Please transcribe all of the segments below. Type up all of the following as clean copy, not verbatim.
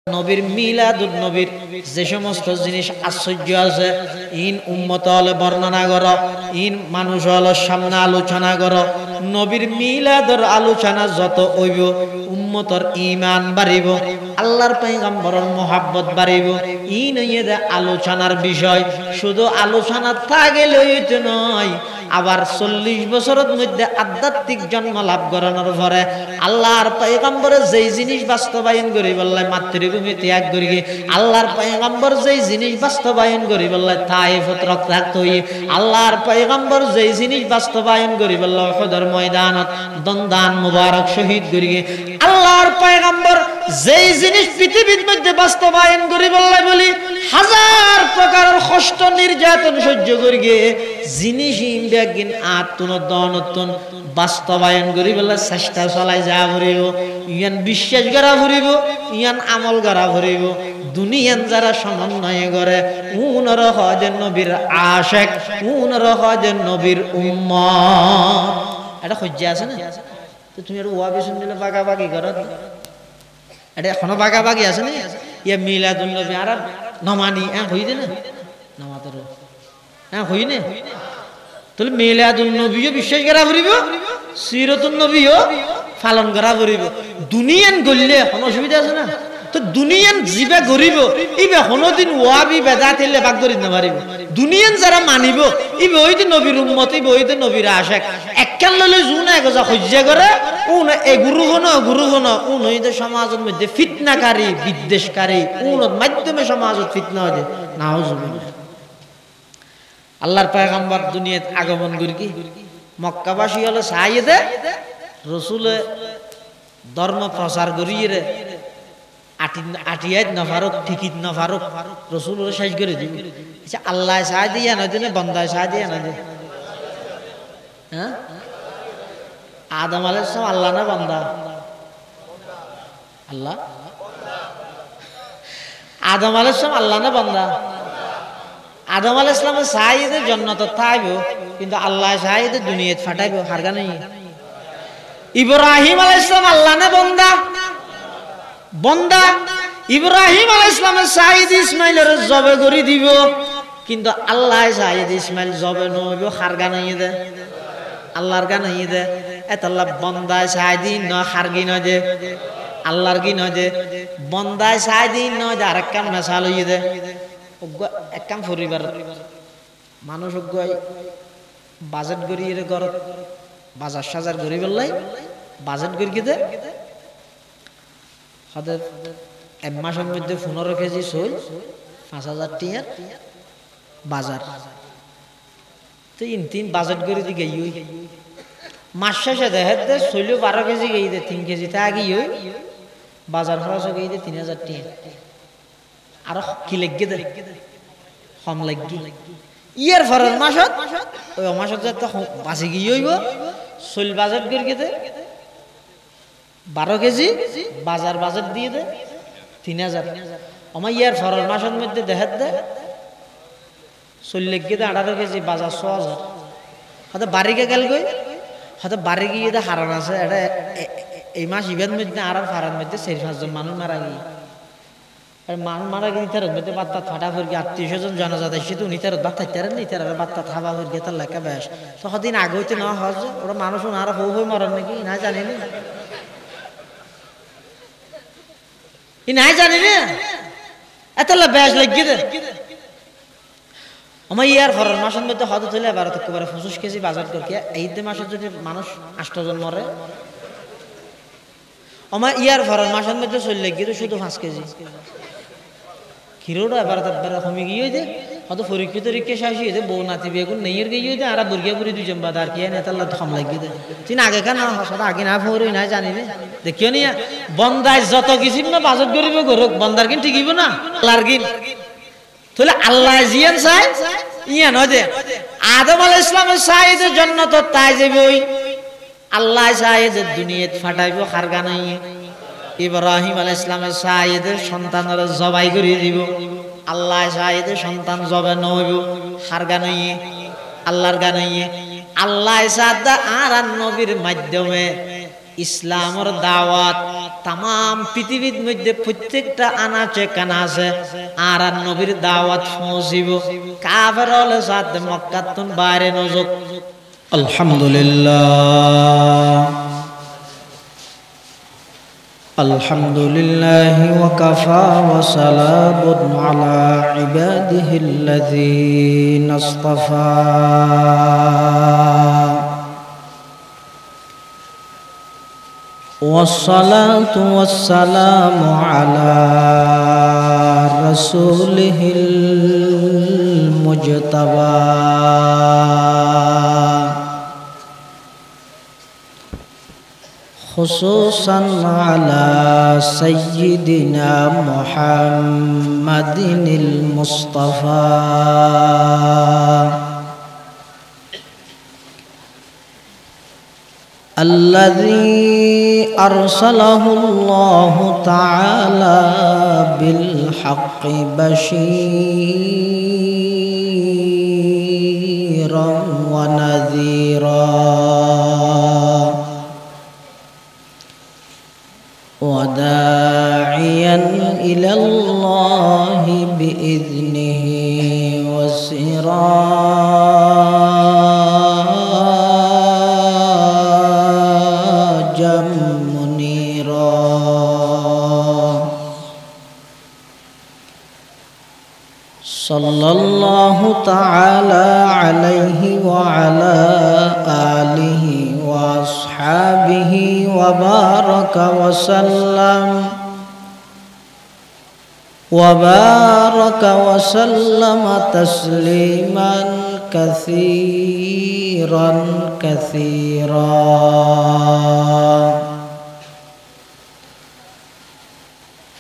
নবীর মিলাদুন নবীর যে সমস্ত জিনিস আশ্চর্য আছে ইন উম্মত হলে বর্ণনা করো, ইন মানুষ হলে সামনে আলোচনা করো। নবীর মিলাদর আলোচনা যত হইব উম্মতর ঈমান বাড়িব, আল্লাহর পয়গম্বরের মোহাব্বত বাড়িব। ইন হইয়ে আলোচনার বিষয়, শুধু আলোচনা থাকলে হইতে নয়, আবার 40 বছরের মধ্যে আধ্যাত্মিক জন্ম লাভ করানোর পরে আল্লাহর পয়গম্বরের যেই জিনিস বাস্তবায়ন করি বললে মাতৃভূমি ত্যাগ করি, আল্লাহর পয়গম্বর যেই জিনিস বাস্তবায়ন করি বললে তায়েফত রক্তাক্ত হই, আল্লাহর পয়গম্বর যেই জিনিস বাস্তবায়ন করি বললে উহুদের ময়দানত দন্দান মুবারক শহীদ করি, আল্লাহর পয়গম্বর যেই জিনিস পৃথিবীর মধ্যে বাস্তবায়ন করি বললে বলি হাজার প্রকারের কষ্ট নির্যাতন সহ্য করি জিনিস ইন্ডিয়াগিন আত্মনতন বাস্তবায়ন করি বলে চেষ্টা চলাই যা ভরিব, ইয়ান বিশ্বাস করা ভরিব, ইয়ান আমল করা ভরিব। দুনিয়ান যারা সমন্বয় করে উনর হয় নবীর আশেক, উনর হয় নবীর উম্মত। এটা সহ্য আছে না? তো তুমি আর ওয়াবি শুনলে বাগাবাগি করো, এটা এখনো বাগাবাগি আছে না? ইয়া মিলাদুন নবী আর নমানি হই দে না নামাতের হই না, তাহলে মিলাদুন নবীও বিশ্বাস করা ভরিব, সিরাতুন নবীও পালন করা ভরিব। দুনিয়ান গললে কোনো অসুবিধা আছে না? তো দুনিয়ান জিবে গরিব ইবে কোনদিন ওয়াবি বেদাত হইলে ভাগ করি না পারিব। দুনিয়ান যারা মানিব ইবে হইতে নবীর উম্মত, ইবে হইতে নবীর আশেক। একখান লইলে জুনা একজা সহ্য করে উন এ গুরু হন উন হইতে সমাজের মধ্যে ফিতনাকারী বিদ্বেষকারী উনত মাধ্যমে সমাজত ফিতনা হয় নাউজুবিল্লাহ। আল্লাহর পয়গম্বর দুনিয়াত আগমন করি কি মক্কাবাসী হলো সাইয়েদে রসুলে ধর্ম প্রচার করিয়ে রে আটিয়াত নফারুক ঠিকিত নফারুক রসুল শেষ করে দিব। আচ্ছা আল্লাহ সাহায্য দিয়া নয় দিনে বন্দায় সাহায্য দিয়া নয়, হ্যাঁ? আদম আলাইহিস সালাম আল্লাহ না বান্দা? আল্লাহ। আদম আলাইহিস সালাম আল্লাহ না বান্দা? আদম আলাইহিস সালামের সাহায্যে জান্নাত থাইব, কিন্তু আল্লাহ সাহায্যে দুনিয়াত ফাটাইব হারগা নাই। ইব্রাহিম আলাইহিস সালাম আল্লাহ না বান্দা? বান্দা। ইব্রাহিম আলাইহিস সালামের সাহায্যে ইসমাইলের জবে করে দিব, কিন্তু আল্লাহ সাহায্যে ইসমাইল জবে নইব হারগা নাই দে, আল্লাহর গা নাই দে। এত আল্লাহ বন্দায় সাহায্যে ন হারগি নয় দে, আল্লাহর কি নয় দে। বন্দায় সাহায্যে নয় দে আরেক কাম মেশাল হইয়ে দে। এক কাম পরিবার মানুষ বাজেট করিয়ে ঘরত বাজার সাজার করি বললাই বাজেট করি দে হাতের এক মাসের মধ্যে 15 কেজি সই 5,000 টিয়ার বাজার। তো তিন বাজেট করে দি গেই মাস শেষে দেখে দে সইলেও 12 কেজি গেই দে 3 কেজি তা আগে বাজার খরচ গেই দে 3,000 টিয়া। আর কি লাগবে দে কম লাগি ইয়ার ফরের মাসত ওই মাসত যত বাঁচি গিয়ে হইব সইল বাজেট করে দে 12 কেজি বাজার বাজেট দিয়ে দে 3,000। আমার ইয়ার ফরের মাসের মধ্যে দেখে দে সইল লেগে দে 18 কেজি বাজার 6,000। হয়তো বাড়িকে গেল গই হয়তো বাড়ি গিয়ে দে হারান আছে। এটা এই মাস ইভেন্ট মধ্যে আর ফারার মধ্যে 4-5 জন মানুষ মারা গিয়ে মান মারা গিয়ে তার মধ্যে বাত্তা ফাটা ফুরকি 800 জনজাত এসে তো নিতার বাত থাকতেন নি তার বাত্তা থাবা ফুরকি তার লেখা বেশ তো কদিন আগে হইতে না হজ ওরা মানুষ আর হো হই মরন নাকি না জানি না ই নাই জানি না এত বেশ লাগিয়ে দে। আমার ইয়ার ফরের মাসের মধ্যে হদ হইলে 12 থেকে 25 কেজি বাজার করকে এই মাসে যদি মানুষ 8 জন মরে আমার ইয়ার ফরের মাসের মধ্যে চলে গিয়ে শুধু 5 কেজি খিরোটা এবার কমে গিয়ে দে হয়তো পরীক্ষিত রিক্ষে শাসি দে বউ নাতি বেগুন নেইয়ের গিয়ে দে আর বুর্গিয়া বুড়ি 2 জন বাদার কে নেতাল্লা থম লাগিয়ে দে তিন আগে কেন সদা আগে না ফোরই না জানি না দেখিও নি বন্দায় যত কিছু না বাজেট করিব গরক বন্দার কিন ঠিকইব না আল্লাহর কিন তাহলে আল্লাহ জিয়ান চাই ইয়া নয় দে আদম আলাইহিস সালামের সাইয়েদে জান্নাত তাই যাবই আল্লাহ সাইয়েদে দুনিয়াত ফাটাইব খারগা নাই। ইব্রাহিম আলাইহিস সালামের সাইয়েদে সন্তানরা জবাই করে দিব, আল্লাহ সাইয়েদে সন্তান জবে নইব খারগা নাই আল্লাহর গা নাই। আল্লাহ সাদা আর নবীর মাধ্যমে ইসলামের দাওয়াত তাম পৃথিবীর মধ্যে প্রত্যেকটা আনাচে কানাচে আর নবীর দাওয়াত পৌঁছিব কাফের হলে সাথে মক্কাতুন বাইরে নজক আলহামদুলিল্লাহ আলহামদুলিল্লাহি ওয়া কাফা ওয়া সালামুন আলা ইবাদিহিল্লাযীনা ইসতাফা والصلاة والسلام على رسوله المجتبى خصوصا على سيدنا محمد المصطفى الذي أرسله الله تعالى بالحق بشيرا ونذيرا وداعيا إلى الله بإذنه وسراجا منيرا صلى الله تعالى عليه وعلى آله وأصحابه وبارك وسلم تسليما كثيرا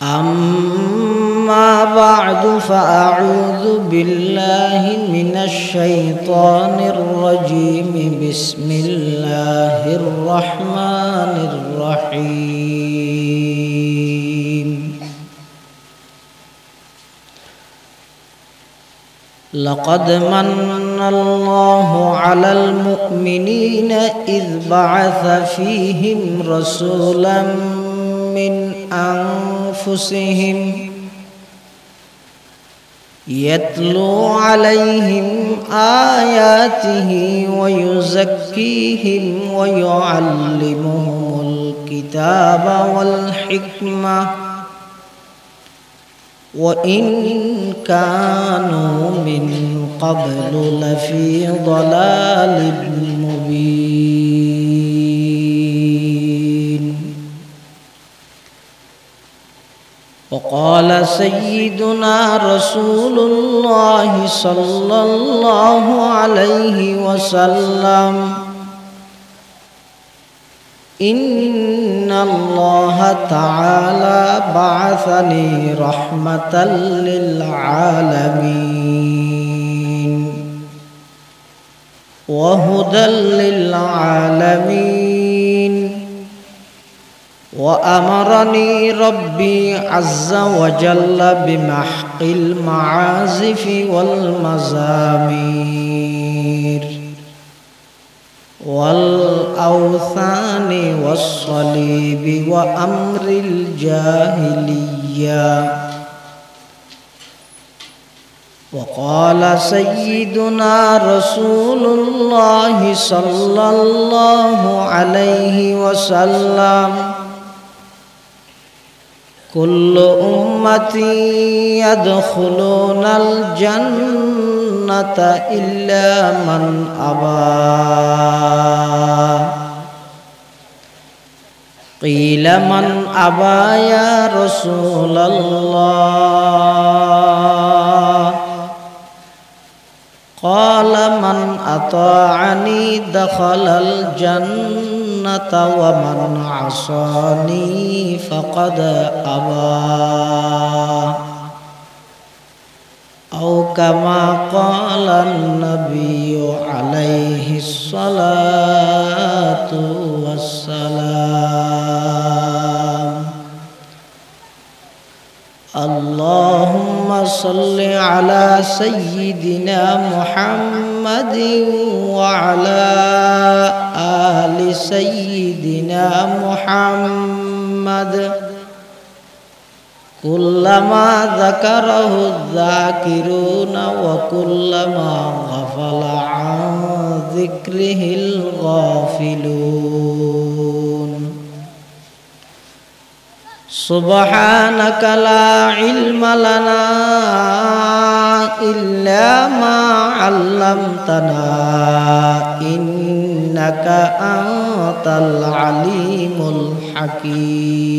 أما بعد فأعوذ بالله من الشيطان الرجيم بسم الله الرحمن الرحيم لقد من الله على المؤمنين إذ بعث فيهم رسولا من أنفسهم يتلو عليهم آياته ويزكيهم ويعلمهم الكتاب والحكمة وإن كانوا من قبل لفي ضلال مبين وقال سيدنا رسول الله صلى الله عليه وسلم إن الله تعالى بعثني رحمة للعالمين وهدى للعالمين وأمرني ربي عز وجل بمحق المعازف والمزامير والأوثان والصليب وأمر الجاهلية وقال سيدنا رسول الله صلى الله عليه وسلم كل أمتي يدخلون الجنة إلا من أبى قيل من أبى يا رسول الله قال من أطاعني دخل الجنة ومن عصاني فقد أبى أو كما قال النبي عليه الصلاة والسلام اللهم صل على سيدنا محمد وعلى آل سيدنا محمد كلما ذكره الذاكرون وكلما غفل عن ذكره الغافلون سبحانك لا علم لنا إلا ما علمتنا إنك أنت العليم الحكيم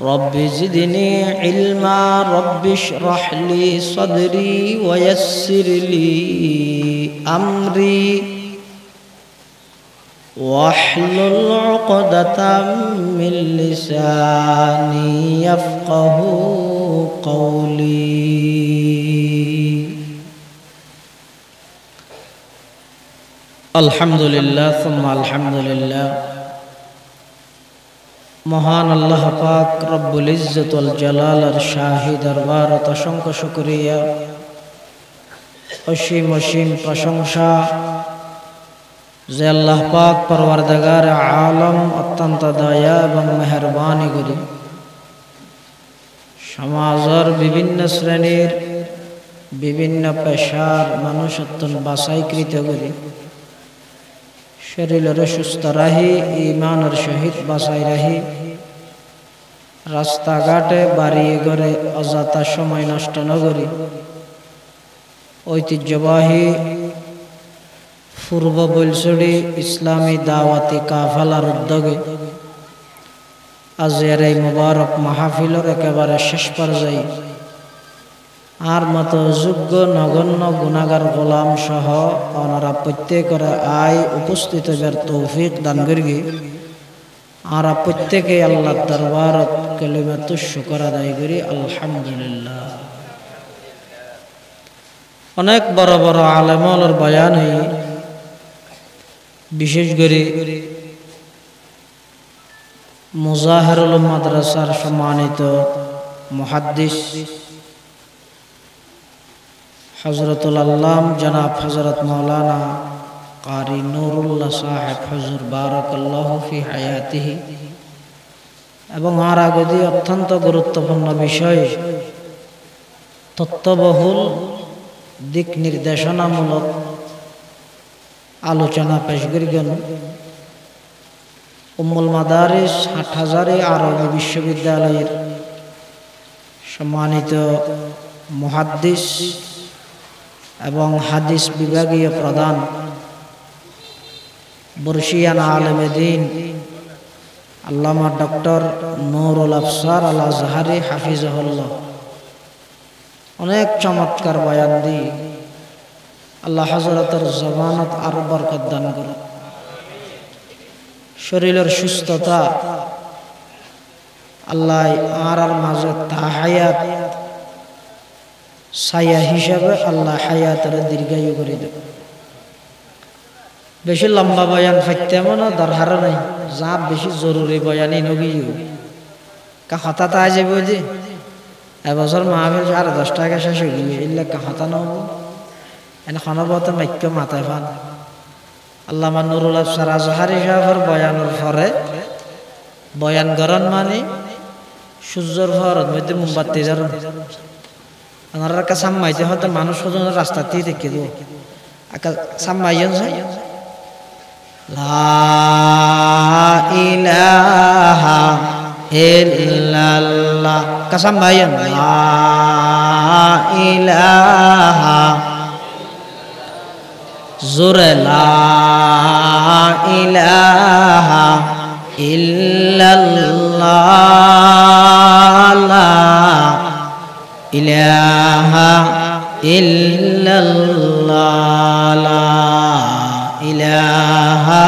رب زدني علما رب اشرح لي صدري ويسر لي أمري واحلل عقدة من لساني يفقه قولي الحمد لله ثم الحمد لله মহান আল্লাহ পাক রব্বুল ইজ্জত ওয়াল জালালের শাহী দরবারত অসংখ্য শুকরিয়া অসীম অসীম প্রশংসা যে আল্লাহ পাক পরওয়ারদিগার আলম অত্যন্ত দয়া এবং মেহেরবানি করি সমাজের বিভিন্ন শ্রেণীর বিভিন্ন পেশার মানুষ অত্যন্ত বাছাইকৃত করি শরীরের সুস্থ রাহি ইমানের সহিত বাঁচাই রাহি রাস্তাঘাটে বাড়ি ঘরে অযথা সময় নষ্ট ন করি ঐতিহ্যবাহী পূর্ব বৈলছড়ি ইসলামী দাওয়াতি কাফেলার উদ্যোগে আজের এই মুবারক মাহফিলের একেবারে শেষ পর্যায়ে আর মতো যোগ্য নগণ্য গুনাহগার গোলাম সহ ওনারা প্রত্যেকের আয় উপস্থিত হবার তৌফিক দান করি আর প্রত্যেকে আল্লাহর দরবারত কালিমাতুশ শুকর আদায় করি আলহামদুলিল্লাহ। অনেক বড় বড় আলেমদের বয়ান হই বিশেষ করে মুজাহিরুল মাদ্রাসার সম্মানিত মুহাদ্দিস হযরতুল আল্লাম জনাব হযরত মাওলানা কারি নুরুল্লাহ সাহেব হুজুর বারাকাল্লাহু ফি হায়াতিহি এবং আর আগে অত্যন্ত গুরুত্বপূর্ণ বিষয় তত্ত্ববহুল দিক নির্দেশনামূলক আলোচনা পেশ করিলেন উম্মুল মাদারিস হাটহাজারী আরবি বিশ্ববিদ্যালয়ের সম্মানিত মুহাদ্দিস এবং হাদিস বিভাগীয় প্রধান বর্ষিয়ান আলেমে দ্বীন আল্লামা ডক্টর নুরুল আফসার আল আজহারি হাফিজাহুল্লাহ অনেক চমৎকার বয়ান দিয়ে আল্লাহ হযরতের জবানত আর বরকত দান করুন শরীরের সুস্থতা আল্লাহ আর মাঝে তাহায়াত ছায়া হিসাবে আল্লাহ হায়াতের দীর্ঘায়ু করে দেব। বেশি লম্বা বয়ান ফাইতে মনে দরকার নাই যা বেশি জরুরি বয়ানই নগিও কথা তা যাব যে এবছর মাহফিল আর 10 টাকা শেষ হয়ে গেলে এলে কথা নব এনে খনবত মাইক্য মাথায় ফান আল্লামা নুরুল আফসার আজহারি সাহেবের বয়ানের পরে বয়ান গরণ মানে সূর্যর ফরত মধ্যে মোমবাতি জ্বালান ওনার কাছে সাম্মাইতে হয়তো মানুষ রাস্তাতেই দেখে দেবো সাম্মাইন লা ইলাহা ইল্লাল্লাহ কাসাম ভাইয়ান লা ইলাহা জোরে লা ইলাহা ইল্লাল্লাহ লা ইলাহা ইল্লাল্লাহ লা ইলাহা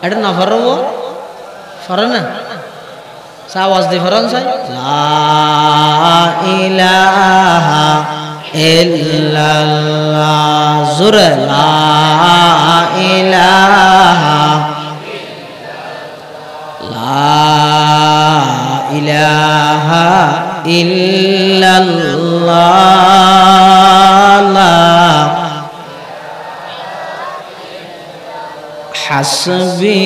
এটা না ফরব ফরে না আওয়াজ দিয়ে ফরন চাই লা ইলাহা ইল্লাল্লাহ জোরে লা ইলাহা লা ইলাহা ইল্লাল্লাহ হাসবি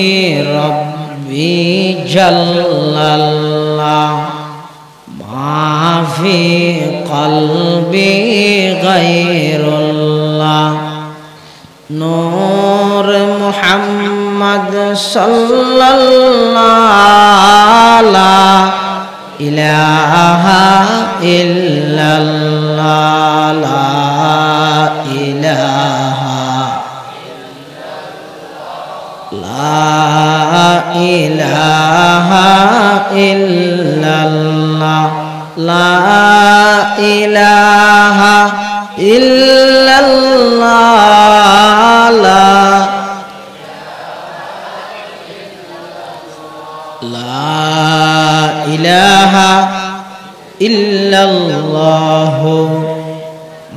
রব্বি জাল্লাল্লাহ মাফি কলবি গায়রুল্লাহ নূর মুহাম্মদ সাল্লাল্লাহু লা ইলাহা ইল্লাল্লাহ লা ইলাহা লা ইলাহা ইল্লাল্লাহ লা ইলাহা ইল্লাল্লাহ লা ইলাহা ইল্লাল্লাহ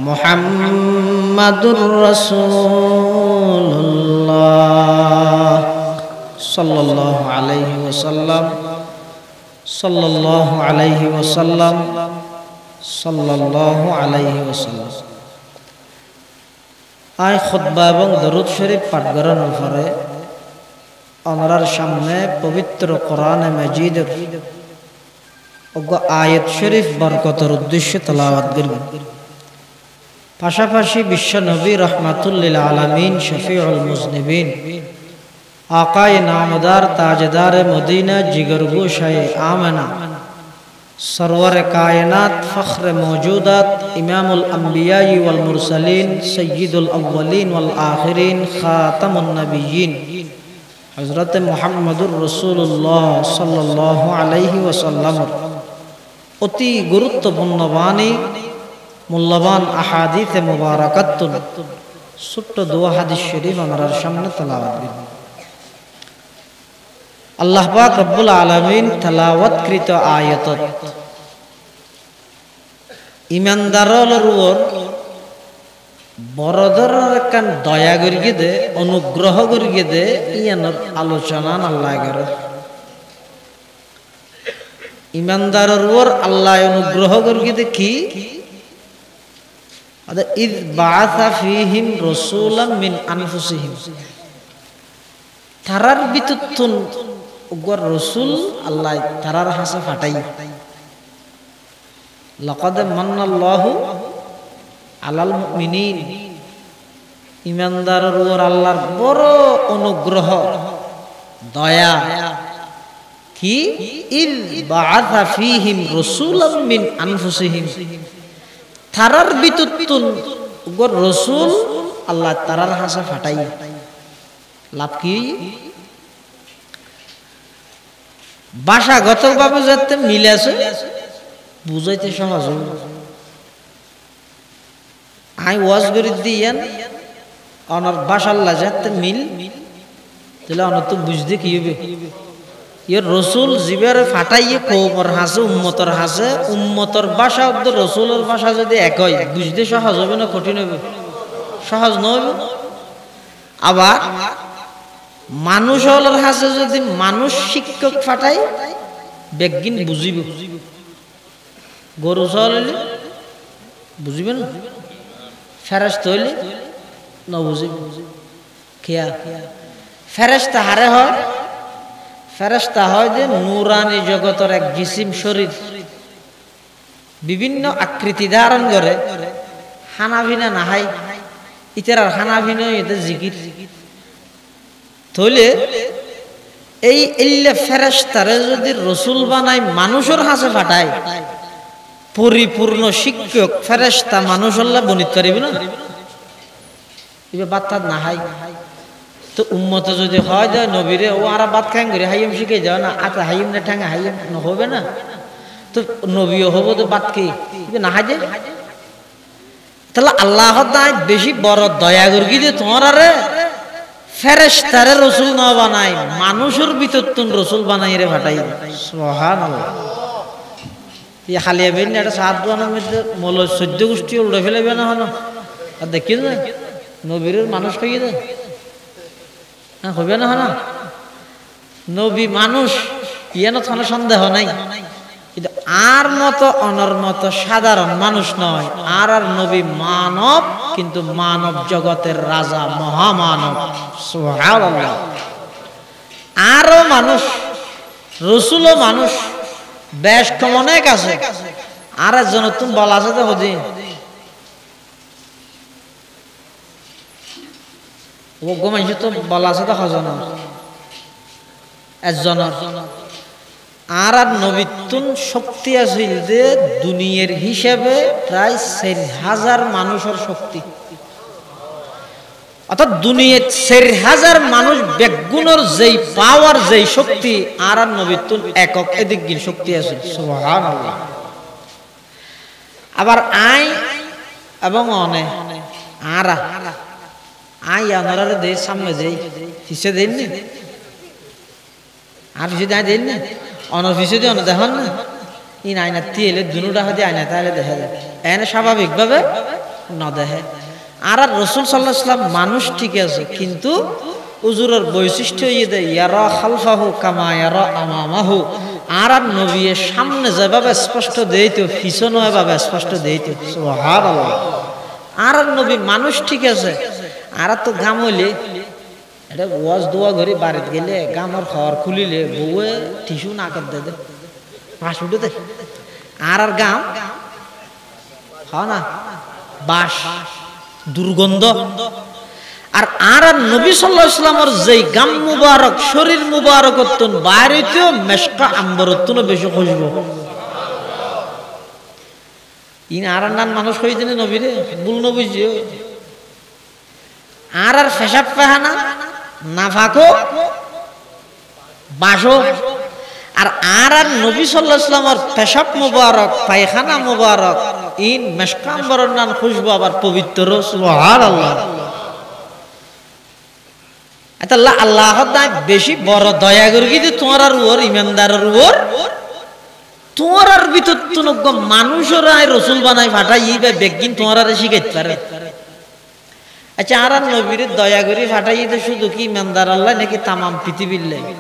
মুহাম্মাদুর রাসূলুল্লাহ সাল্লাল্লাহু আলাইহি ওয়াসাল্লাম সাল্লাল্লাহু আলাইহি ওয়াসাল্লাম সাল্লাল্লাহু আলাইহি ওয়াসাল্লাম। আয় খুতবা এবং দরুদ শরীফ পাঠ করানোর পরে আমরার সামনে পবিত্র কোরআনে মাজিদের আয়াত শরীফ বরকতের উদ্দেশ্যে তেলাওয়াত করব। পাশাপাশি বিশ্ব নবী রহমাতুল লিল আলামিন শফিউল মুজনিবিন আকায়ে নামদার তাজদার মদিনা জিগরগো শায়ে আমেনা सरवर कायनात फ़ख्र मौजूदात इमामुल अंबिया वल मुरसलीन सय्यिदुल अव्वलीन वल आखिरीन ख़ातमुन नबिय्यीन हज़रत मुहम्मदुर रसूलुल्लाह सल्लल्लाहु अलैहि वसल्लम अति गुरुत्वपूर्ण बानी मूल्यवान अहादीस मुबारकातुन ছোট্ট দোয়া হাদিস শরীফ আমরা সামনে তেলাওয়াত করব। আল্লাহ পাক রব্বুল আলামিন তেলাওয়াতকৃত আয়াতত ইমানদারর উপর বড় ধরনের কান দয়া করিয়ে দে, অনুগ্রহ করিয়ে দে, ইয়ানোর আলোচনা আল্লাহ করে। ইমানদারর উপর আল্লাহ অনুগ্রহ করিয়ে দে কি ইদ বাআসা ফীহিম রাসূলাম মিন আনফুসিহিম, তারার ভিতরতুন উগর রাসূল আল্লাহ তারার হাসে ফাটাই। লাকাদ মান্নাল্লাহু আলাল মুমিনিন, ইমানদারের উপর আল্লাহর বড় অনুগ্রহ দয়া কি ইদ বাআসা ফীহিম রাসূলাম মিন আনফুসিহিম, তারার ভিতরতুন উগর রাসূল আল্লাহ তারার হাসে ফাটাই। লাভ কি? ভাষাগতভাবে যাতে মিল আছে বুঝাইতে সহজ। আই ওয়াজ করে দিয়েন অনার ভাষার যাতে মিল, তাহলে অনার তো বুঝতে কি হবে। ইয়ের রসুল জিবের ফাটাইয়ে কৌমর হাসে উম্মতর হাসে, উম্মতর ভাষা রসুলের ভাষা যদি এক হয় বুঝতে সহজ হবে না কঠিন হবে? সহজ নয়। আবার মানুষ হলের হাসে যদি মানুষ শিক্ষক ফাটাই বেগিন বুঝিব, গরু চলে বুঝিবে না, ফেরেশতা হইলে ন বুঝিব। খেয়া ফেরেশতা হারে হয়, ফেরেশতা হয় যে নূরানি জগতের এক জিসিম শরীর, বিভিন্ন আকৃতি ধারণ করে। হানাভিনা নাহাই ইতার হানাভিনা এদের জিকির তৈলে এই ইল্লা ফেরেশতারে যদি রসুল বানাই মানুষের হাসে ফাটায়, পরিপূর্ণ শিক্ষক ফেরেশতা মানুষ আল্লাহ বনিত পারিবে না, এবার বাত্তা নাহাই। তো উম্মত যদি হয় যায় নবীরে ও আর বাদ খাই করে হাইম শিখে যাও না, আচ্ছা হাইম না ঠাঙ্গা হাইম হবে না, তো নবীও হবো তো বাদ কে না হাই যায়। তাহলে আল্লাহ বেশি বড় দয়া করি যে তোমার আরে ফেরেশতারে রসুল না বানাই মানুষের ভিতর তুন রসুল বানাই রে ফাটাই। সুবহানাল্লাহ। এই হালিয়া বেন এটা সাত বানার মধ্যে মল 14 গোষ্ঠী উল্টে ফেলেবে না হলো আর দেখি না নবীর মানুষ হয়ে যায়, হ্যাঁ হবে না হলো। নবী মানুষ ইয়ানো কোনো সন্দেহ নাই, কিন্তু আর মতো অনর মতো সাধারণ মানুষ নয়। আর নবী মানব, কিন্তু মানব জগতের রাজা, মহামানব। সুবহানাল্লাহ। আরো মানুষ, রসুলও মানুষ, বেশ কম অনেক আছে। আর একজন তুমি বলা আছে তো হদি ও মানুষ তো বলা আছে তো হজন একজনের। আর নবীতুন শক্তি আছিল যে দুনিয়ার হিসেবে প্রায় 4,000 মানুষের শক্তি, অর্থাৎ দুনিয়ার 4,000 মানুষ বেগুনের যেই পাওয়ার, যেই শক্তি, আর নবীতুন একক এদিক শক্তি আছে। সুবহানাল্লাহ। আবার আই এবং অনে আরা আই আনারে দে সামনে যেই হিসে দেন না, আর হিসে দেন না, অনর হিসে দিয়ে অনে দেখেন না, ইন আয়না তিলে দুনুটা হাতে আয়না তাহলে দেখা যায়, এনে স্বাভাবিকভাবে না দেখে। আর রাসূল সাল্লাল্লাহু আলাইহি ওয়াসাল্লাম মানুষ ঠিক আছে, কিন্তু উজুরের বৈশিষ্ট্য ইয়ারা খালফাহু কামা ইয়ারা আমামাহু। আর নবীর সামনে যেভাবে স্পষ্ট দেইতো, পিছনে এভাবে স্পষ্ট দেইতো। সুবহানাল্লাহ। আর নবী মানুষ ঠিক আছে, আর তো গাম হইলে এটা ওয়াজ দোয়া ঘরে বাড়িতে গেলে গামর খাওয়ার খুলিলে বউয়ে টিস্যু নাকের দে পাশ উঠে দে। আর গাম হয় না, বাস দুর্গন্ধ। আর নবী সাল্লাল্লাহু আলাইহি ওয়াসাল্লামের যেই গাম মুবারক, শরীর মুবারক তন বাইরেতেও মেশকা আম্বরতন বেশি খুশবু। ইন আর নান মানুষ হই দিনে নবীরে ভুল ন বুঝিও। আর পেশাব পায়খানা নাফাকো বাসো। আর নবী সাল্লাল্লাহু আলাইহি ওয়াসাল্লামের পেশাব মুবারক, পায়খানা মুবারক, ইন মেশকা আম্বরের নান খুশবু আবার পবিত্র। সুবহানাল্লাহ। আল্লাহ বেশি বড় দয়া করি কিন্তু তোমার আর ওর ইমানদারের ওর তোমার আর ভিতর মানুষের রসুল বানাই ফাটাই বেগিন তোমার আর শিখাইতে পারে। আচ্ছা, আর নবীর দয়া করি ফাটাই শুধু কি ইমানদার আল্লাহ নাকি তামাম পৃথিবীর লাগে?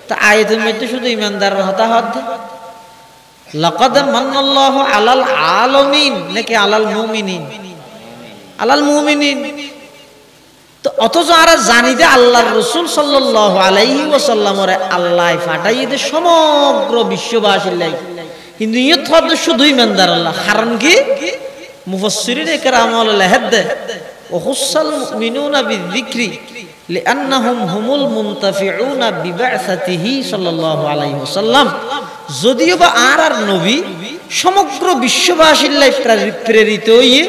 তা আয়াতের মধ্যে শুধু ইমানদারের হতাহত, লাকাদ মান্নাল্লাহু আলাল আলামিন নাকি আলাল মুমিনিন? আলাল মুমিনিন। তো অথচ আর জানি যে আল্লাহর রাসূল সাল্লাল্লাহু আলাইহি ওয়াসাল্লামরে আল্লাহ ফাটাই দে সমগ্র বিশ্ববাসীর লাগি, কিন্তু ইয়ে তো শুধু ইমানদার আল্লাহ। কারণ কি? মুফাসসিরিন ইকরাম আলাইহিদ ওয়া খুসাল মুমিনুনা বিযিকরি লিআন্নাহুম হুমুল মুনতাফিউনা বিবা'সাতিহি সাল্লাল্লাহু আলাইহি ওয়াসাল্লাম। যদিও বা আর নবী সমগ্র বিশ্ববাসীর লাগি প্রেরিত হইয়ে,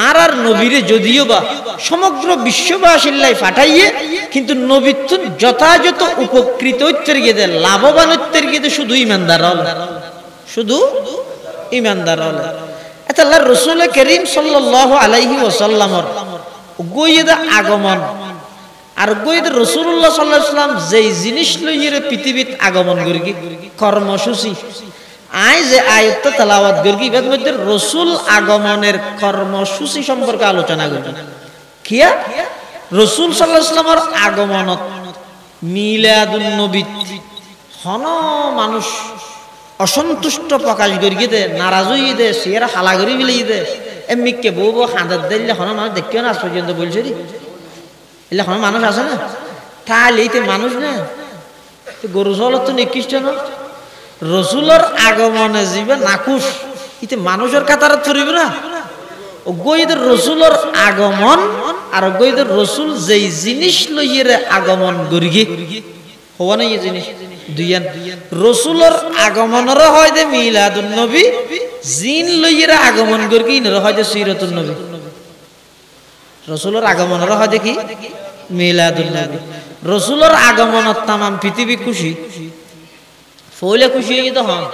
আর নবীরে যদিও বা সমগ্র বিশ্ববাসীর লাই ফাটাইয়ে, কিন্তু নবীত্ব যথাযথ উপকৃত হইতের গিয়ে দেয়, লাভবান হইতের গিয়ে শুধু ইমানদার হল, শুধু ইমানদার হল। আল্লাহ রাসূল করিম সাল্লাল্লাহু আলাইহি ওয়াসাল্লামর গইয়েদা আগমন আর গইয়েদা রাসূলুল্লাহ সাল্লাল্লাহু আলাইহি ওয়াসাল্লাম যেই জিনিস লইয়ে পৃথিবীত আগমন করি, কর্মসূচি আই যে আয়াত তেলাওয়াত করি, এর মধ্যে রাসূল আগমনের কর্মসূচি সম্পর্কে আলোচনা করি। কিয়া রাসূল সাল্লাল্লাহু আলাইহি ওয়াসাল্লামের আগমনত মিলাদুন নবী হন মানুষ অসন্তুষ্ট প্রকাশ করি দে, নারাজ হই দে, সিয়ারা হালা করি বিলাই দে, এমনিকে বউ বউ হাঁদার দিলে হন মানুষ দেখিও না আজ পর্যন্ত বলছে রে, এলে হন মানুষ আছে না? তাহলে এইতে মানুষ না, গরু জলত তো নিকৃষ্ট না। রসুলের আগমনে যাবে নাকুশ, ইতে মানুষের কাতারে ধরিবে না। গইদের রসুলের আগমন আর গইদের রসুল যেই জিনিস লইয়ে আগমন করিগে হওয়া না, এই জিনিস দুইয়ান। রসুলের আগমনের হয় যে মিলাদুন নবী, জিন লইয়ে আগমন করি ইনর হয় যে সিরাতুন নবী। রসুলের আগমনের হয় যে কি মিলাদুন নবী। রসুলের আগমনত তামাম পৃথিবী খুশি, ফলে খুশি হয়ে যেত। হন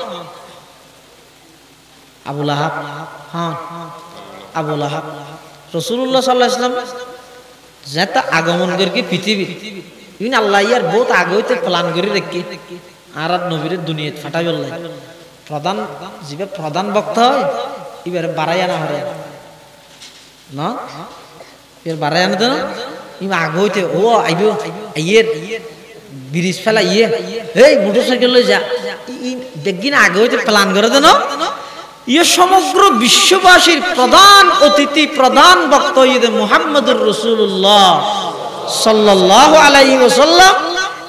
আবু লাহাব, হন আবু লাহাব রাসূলুল্লাহ সাল্লাল্লাহু আলাইহি ওয়াসাল্লাম যেটা আগমন করি পৃথিবী, ইন আল্লাহ ইয়ার বহুত আগে হইতে প্ল্যান করে রেখে আর নবীর দুনিয়াত ফাটাই বললাই। প্রধান জীবে প্রধান বক্তা হয় এবারে বাড়াই আনা হরে না, এর বাড়াই আনা তো না, ইমা আগে হইতে ও আইব আইয়ের ব্রিজ ফেলা এই মোটরসাইকেল লই যা দেখগিন আগে হইতে প্ল্যান করে দেন ইয়ে সমগ্র বিশ্ববাসীর প্রধান অতিথি প্রধান বক্তা ইয়ে মুহাম্মদুর রাসূলুল্লাহ সাল্লাল্লাহু আলাইহি ওয়াসাল্লাম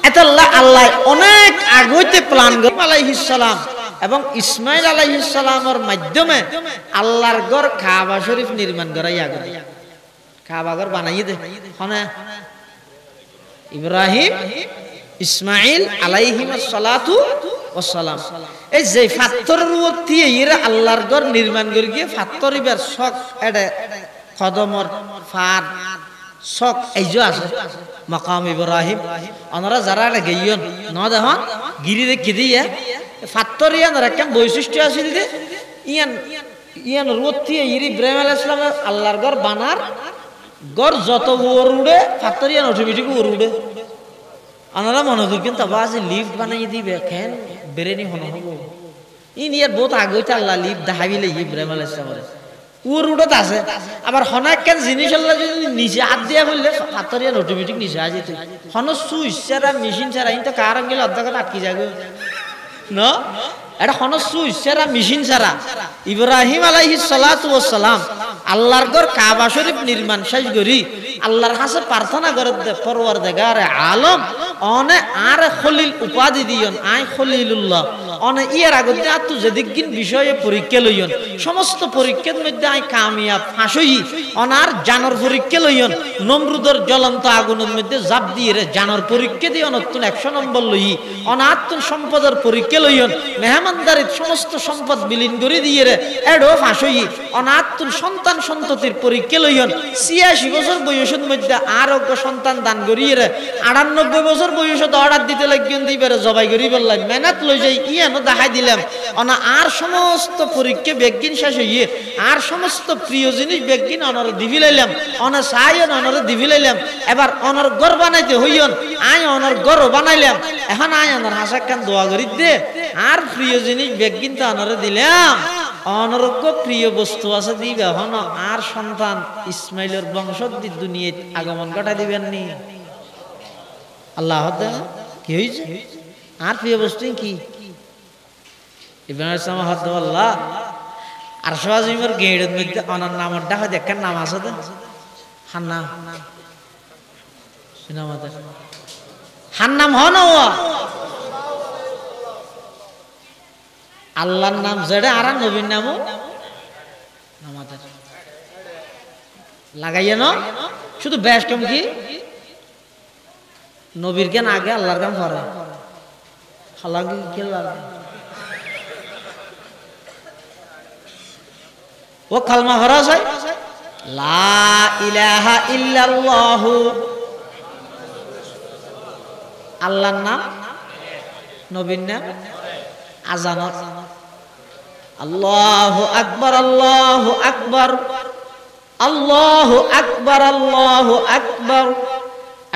এটা আল্লাহ অনেক আগে হইতে প্ল্যান করে আলাইহিস সালাম এবং ইসমাইল আলাইহিস সালামের মাধ্যমে আল্লাহর ঘর কাবা শরীফ নির্মাণ করাইয়া গেল কাবা ঘর বানাইয়ে দে হনে ইব্রাহিম ইসমাইল আলাইহিমুস সালাতু ওয়াস সালাম এই যে পাথরের উপর এরা আল্লাহর ঘর নির্মাণ করে গিয়ে পাথরিবার শক এডে কদমর ফাদ শক এই যে আছে মাকাম ইব্রাহিম ওনারা যারা গইয়ন ন দেখুন গিরি দেখি দিয়ে পাথরিয়ান রাখেন বৈশিষ্ট্য আছে দিদি ইয়ান রোদ দিয়ে ইব্রাহিম আলাইহিস সালাম আল্লাহর ঘর বানার ঘর যত ওর উড়ে পাথরিয়ান অটোমেটিক ওর উড়ে আনারা মনে করি কিন্তু আজ লিফট বানাই দিবে কেন বেরেনি হন হবো ইয়ার বহুত আগে হইতে আল্লাহ লিফট দেখাবিলে ইব্রাহিম আলাইহিস সালামের ওর উড়ত আছে আবার হনাক কেন জিনিস আল্লাহ যদি নিচে হাত দিয়া বললে পাথরিয়ান অটোমেটিক নিচে আ যেত হন সুইচ ছাড়া মেশিন ছাড়া কিন্তু কার আঙ্গেল অর্ধেক আটকে যাবে না এটা হন সুইচ ছাড়া মেশিন ছাড়া ইব্রাহিম আলাইহিস সালাতু ওয়াস সালাম আল্লাহর ঘর কাবা শরীফ নির্মাণ শেষ করি আল্লাহর কাছে প্রার্থনা করে দে পরওয়ারদিগার আলম অনে আর খলিল উপাধি দিয়ন আই খলিলুল্লাহ অনে ইয়ার আগতে আত যেদিকিন বিষয়ে পরীক্ষা লইয়ন সমস্ত পরীক্ষার মধ্যে আই কামিয়াব ফাঁসই অনার জানর পরীক্ষা লইয়ন নমরুদের জ্বলন্ত আগুনের মধ্যে জাপ দিয়ে রে জানর পরীক্ষা দিয়ে অনতুন 100 নম্বর লই অনাত্তুন সম্পদের পরীক্ষা লইয়ন মেহমানদারির সমস্ত সম্পদ বিলীন করে দিয়ে রে এডো ফাঁসই অনাত্তুন সন্তান সন্ততির পরীক্ষা লইয়ন 86 বছর বয়সের মধ্যে আরোগ্য সন্তান দান করিয়ে রে 98 বছর বয়সে অর্ডার দিতে লাগবেন দিবারে জবাই করি বললাম মেহনত লই যাই ইয়ানো দেখাই দিলাম অনা আর সমস্ত পরীক্ষা বেগিন শেষ হইয়ে আর সমস্ত প্রিয় জিনিস বেগিন অনর দিবি লাইলাম অনা সাইয়ন অনর দিবি লাইলাম এবার অনর ঘর বানাইতে হইয়ন আই অনর ঘর বানাইলাম এখন আই অনর হাসাকান দোয়া করি দে আর প্রিয় জিনিস বেগিন তো অনর দিলাম অনরজ্ঞ প্রিয় বস্তু আছে দিবে হন আর সন্তান ইসমাইলের বংশোদ্দি দুনিয়ায় আগমন ঘটা দিবেন নি আল্লাহ কি হয়েছে আর প্রিয় বস্তু কি ইব্রাহিম সামা হদ আল্লাহ আর সবাজিমের গেড়ের মধ্যে অনার নামের ডাকা দেখার নাম আছে তো হান্না সিনেমাতে হান্নাম হন আল্লাহর নাম জেডে আর নবীর নামও আমাদের লাগাইয়ে না শুধু বেশ কম কি নবীর জ্ঞান আগে আল্লাহর গান করে হালাকি কি ও কালমা ভরা যায় লা ইলাহা ইল্লাল্লাহু আল্লাহর নাম নবীর নাম আজানত আল্লাহু আকবার আল্লাহু আকবার আল্লাহু আকবার আল্লাহু আকবার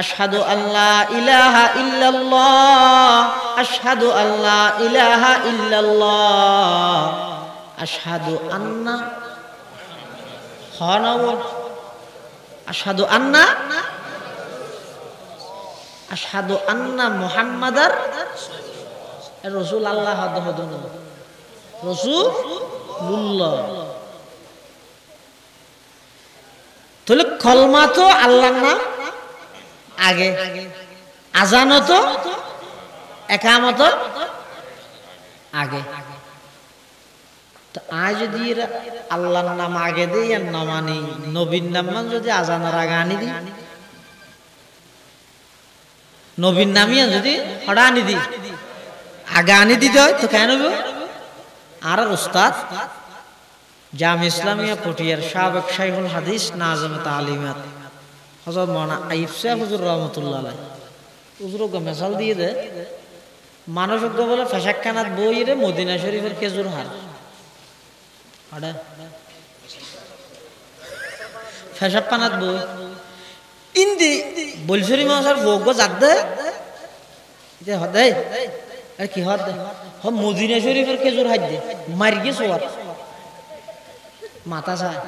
আশহাদু আল্লা ইলাহা ইল্লাল্লাহ আশহাদু আল্লা ইলাহা ইল্লাল্লাহ আশহাদু আন্না হানাও আশহাদু আন্না মুহাম্মাদার রসুল আল্লাহ রসুল্লাহ তাহলে কলমা তো আল্লাহর নাম আগে আজানও তো একামত আগে তো আজ যদি আল্লাহর নাম আগে দিই আর নমানি নবীর নাম যদি আজানের আগে আনি দিই নবীর নামিয়া যদি হঠাৎ আনি দিই আগে আনি দিতে হয় তো কেন আর উস্তাদ জাম ইসলামিয়া পটিয়ার সাবেক শাইখুল হাদিস নাজম তালিমাত হযরত মাওলানা আইয়ুব সাহেব হুজুর রাহমাতুল্লাহ আলাইহি হুজুরকে মিসাল দিয়ে দে মানসজ্ঞ বলে ফেশাকখানাত বইরে মদিনা শরীফের খেজুর হার আড়া ফেশাকখানাত বই ইন্দি বলছরি মাসার ভোগ জাদে এটা হদে আর কি হদ হ মদিনা শরীফের খেজুর হাত দে মারি গেছ আর মাথা চায়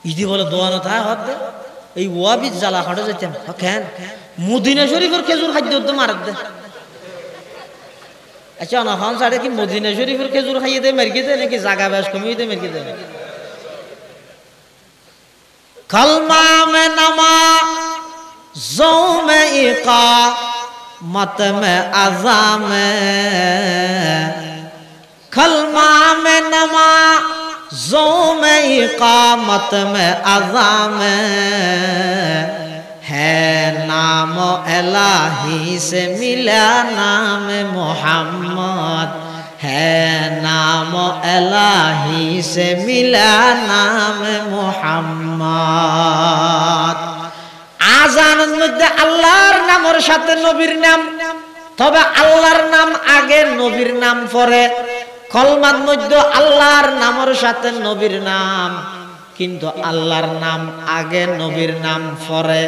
ইদি বলে দোয়ানো থাকে হদ দে এই ওয়াবি জ্বালা খাটে যেতাম কেন মদিনা শরীফের খেজুর খাদ্য তো মারাত দে। আচ্ছা অনখন সাড়ে কি মদিনা শরীফের খেজুর খাইয়ে দে মেরকে দে নাকি জাগা ব্যাস কমিয়ে দে মেরকে দে? कलमा में नमाज़ों में इक़ामत में अज़ा में, कलमा में नमाज़ों में इक़ामत में अज़ा में, है नाम इलाही से मिला नाम मोहम्मद, है नाम इलाही से मिला नाम मोहम्मद। আজানের মধ্যে আল্লাহর নামের সাথে নবীর নাম, তবে আল্লাহর নাম আগে নবীর নাম পরে। কলমার মধ্যে আল্লাহর নামের সাথে নবীর নাম, কিন্তু আল্লাহর নাম আগে নবীর নাম পরে।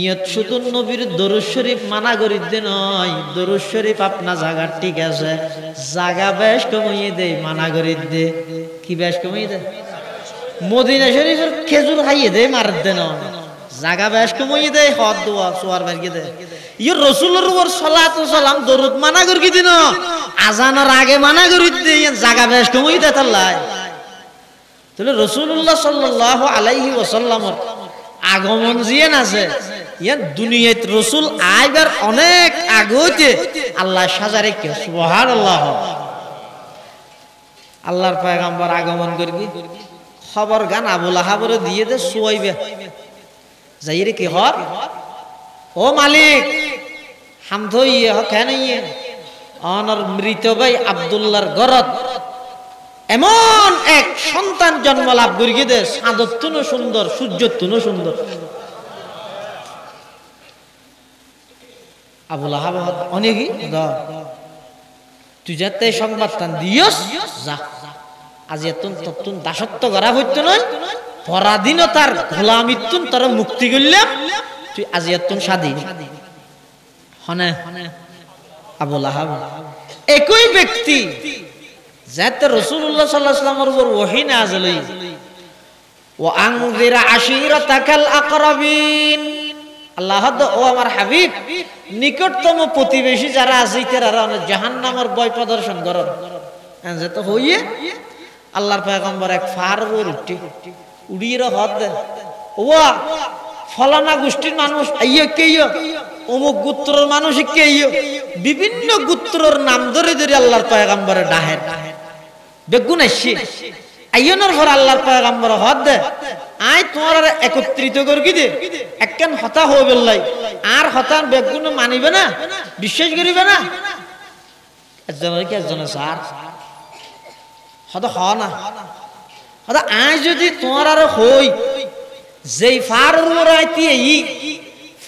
ইয়ত শুধু নবীর দরুদ শরীফ মানা করিতে নয়, দরুদ শরীফ আপনা জায়গা ঠিক আছে, জায়গা বেশ কমিয়ে দেয় মানা করি দে। কি বেশ কমিয়ে দেয়? মদিনা শরীফের খেজুর খাইয়ে দেয় মার দে না, জায়গা বেশ কমিয়ে দেয় হদ দোয়া সোয়ার বেরকে দেয়। ইয়ে রসুলের উপর সালাতু সালাম দরুদ মানা করি দিন, আজানের আগে মানা করি দে, জায়গা বেশ কমিয়ে দেয় তাল্লাই। তাহলে রাসূলুল্লাহ সাল্লাল্লাহু আলাইহি ওয়াসাল্লামের আগমন জিয়ান আছে, ইয়ান দুনিয়াত রাসূল আইবার অনেক আগতে আল্লাহ সাজা রেখে। সুবহানাল্লাহ। আল্লাহর পয়গম্বর আগমন করবি, খবর গান আবু লাহাবরে দিয়ে দে শুয়াইবে যাইরে কি হর ও মালিক হাম ধইয়ে হ কেন ইয়ে অনর মৃত ভাই আব্দুল্লাহর গরত এমন এক সন্তান জন্ম লাভ করিয়ে দে, চাঁদর তুনো সুন্দর, সূর্যর তুনো সুন্দর। আবু লাহাব অনেকই তুই যাতে সংবাদ টান দিয়স যা, আজ এতন তত্তুন দাসত্ব করা হইতো নয়, পরাধীনতার গোলামিত্তুন তোর মুক্তি করলাম, তুই আজ এতন স্বাধীন হনে। আবু লাহাব একই ব্যক্তি যাতে রাসূলুল্লাহ সাল্লাল্লাহু আলাইহি ওয়াসাল্লামের উপর ওহী নাযিল হইছে, ওয়া আনযির আশীরাতাকাল আকরাবিন। আল্লাহ ও আমার হাবিব নিকটতম প্রতিবেশী যারা আছে তারা জাহান্নামের ভয় প্রদর্শন করন। যেতে হইয়ে আল্লাহর পয়গম্বর এক ফারুর উড়িয়ে হদ দে, ওয়া ফলানা গোষ্ঠীর মানুষ আইয় কেইয়, অমুক গোত্রের মানুষ কেইয়, বিভিন্ন গোত্রের নাম ধরে ধরে আল্লাহর পয়গম্বরে ডাহে বেগুন আসছে। আইয়নের পর আল্লাহর পয়গম্বর হদ দে, আয় তোমার একত্রিত করি দে, একখান হতা হয়ে বেললাই আর হতার বেগুন মানিবে না, বিশ্বাস করিবে না। একজনের কি একজনের স্যার হত হ না হত আয় যদি তোমার আর হই যেই ফার আইতি এই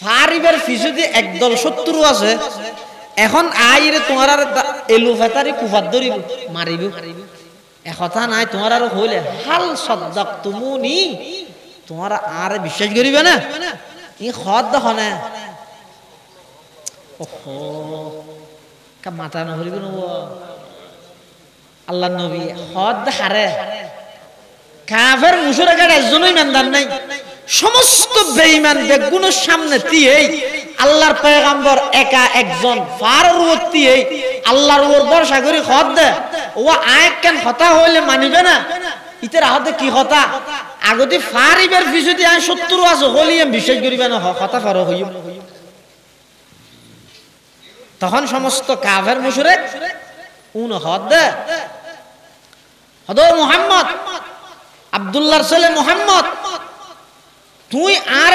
ফারিবার পিছু একদল শত্রু আছে, এখন আইরে তোমার আর এলু ফেতারি কুফাত ধরিব মারিব, একথা নাই তোমার আর হইলে হাল সদ্দাক তুমুনি, তোমার আর বিশ্বাস করিবে না। ই খদ দেখ না মাথা নহরিব নব আল্লাহ নবী হদ হারে কাফের মুশরিকের একজনই ইমানদার নাই, সমস্ত বেঈমান বেগুনের সামনে দিয়েই আল্লাহর পয়গম্বর একা একজন ফারুতি এই আল্লাহর উপর ভরসা করে হদ দে, ও আয়েক কেন কথা হইলে মানিবে না। ইতের হাতে কি কথা আগতি ফারিবের পিছুতে আয় 70 আছে হলি আমি বিশ্বাস করিবে না কথা ফার হইব। তখন সমস্ত কাফের মুশরিক উন হদ দে, হদ মুহাম্মদ আব্দুল্লাহর ছেলে মুহাম্মদ, তুই আর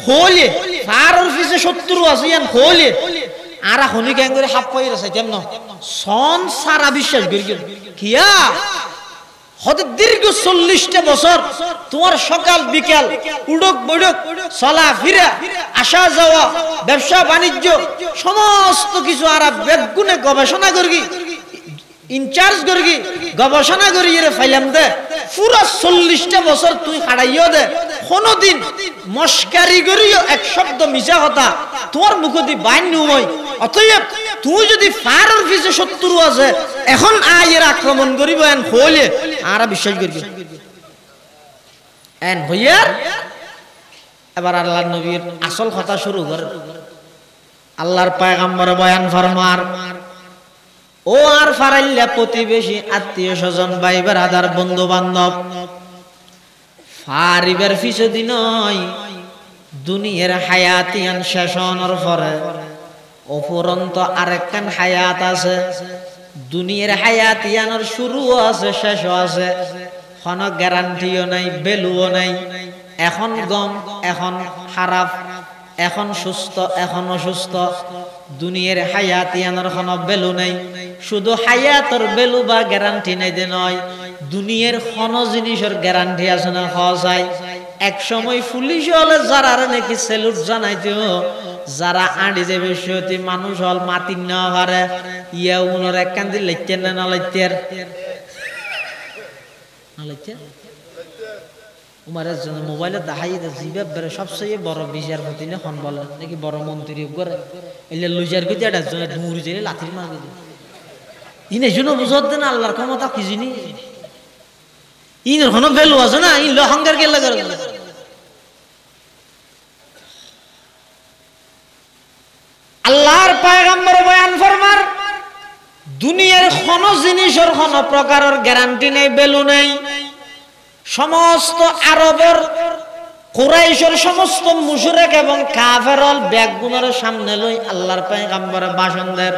হলে ফারুর পিছে 70 আছে ইয়ান হলে আর হনি কেন করে হাফ পাইরা চাইতাম না সন সারা বিশ্বাস করি কিয়া হদ দীর্ঘ 40টা বছর তোমার সকাল বিকাল উড়ক বড়ক চলা ফিরা আসা যাওয়া ব্যবসা বাণিজ্য সমস্ত কিছু আর বেগুনে গবেষণা করি, ইনচার্জ করি, গবেষণা করি এর ফাইলাম দে পুরো 40টা বছর তুই হারাইও দে, কোনদিন মস্কারি করিও এক শব্দ মিছা কথা তোমার মুখ দিয়ে বাইন নয়। অতএব তুই যদি ফারুর পিছে 70 আছে এখন আয়ের আক্রমণ করিব এন হইলে আর বিশ্বাস করবি এন হইয়া। এবার আল্লাহর নবীর আসল কথা শুরু করে, আল্লাহর পয়গম্বর বয়ান ফরমার ও আর ফারাইল্লা প্রতিবেশী আত্মীয় স্বজন ভাই বেরাদার বন্ধু বান্ধব ফারিবের ফিসদি নয় দুনিয়ার হায়াতিয়ান শেষ হওয়ার পরে অফুরন্ত আরেকখান হায়াত আছে দুনিয়ার হায়াতিয়ানোর শুরুও আছে শেষও আছে কোনো গ্যারান্টিও নাই ভ্যালুও নাই এখন গম এখন খারাপ এখন সুস্থ এখন অসুস্থ দুনিয়ার হায়াতিয়ানোর কোনো ভ্যালু নাই শুধু হায়াতর ভ্যালু বা গ্যারান্টি নাই যে নয় দুনিয়ার কোনো জিনিসের গ্যারান্টি আছে না হওয়া যায় এক সময় পুলিশ হলে যারা নাকি সেলুট জানাইতো যারা আড়ি যে বিষয়টি মানুষ হল মাতি না পারে ইয়া উনার এক কান্দি লাইতেন না লাইতের উমারের জন্য মোবাইলে দেখাই জিবাবের সবচেয়ে বড় বিচারপতি না হন বলে নাকি বড় মন্ত্রী করে এলে লুজার গতি একটা দূর যে লাথির মারবে ইনে জন্য বুঝত দেন আল্লাহর ক্ষমতা কি জিনি ইনের কোনো ভ্যালু আছে না ইন লহঙ্গার কে লাগা আল্লাহর পয়গম্বর বয়ান ফরমার দুনিয়ার কোন জিনিসের কোন প্রকারের গ্যারান্টি নেই ভ্যালু নেই সমস্ত আরবের কুরাইশের সমস্ত মুশরিক এবং কাফেরল ব্যাগগুলোর সামনে লই আল্লাহর পয়গম্বর ভাষণ দেন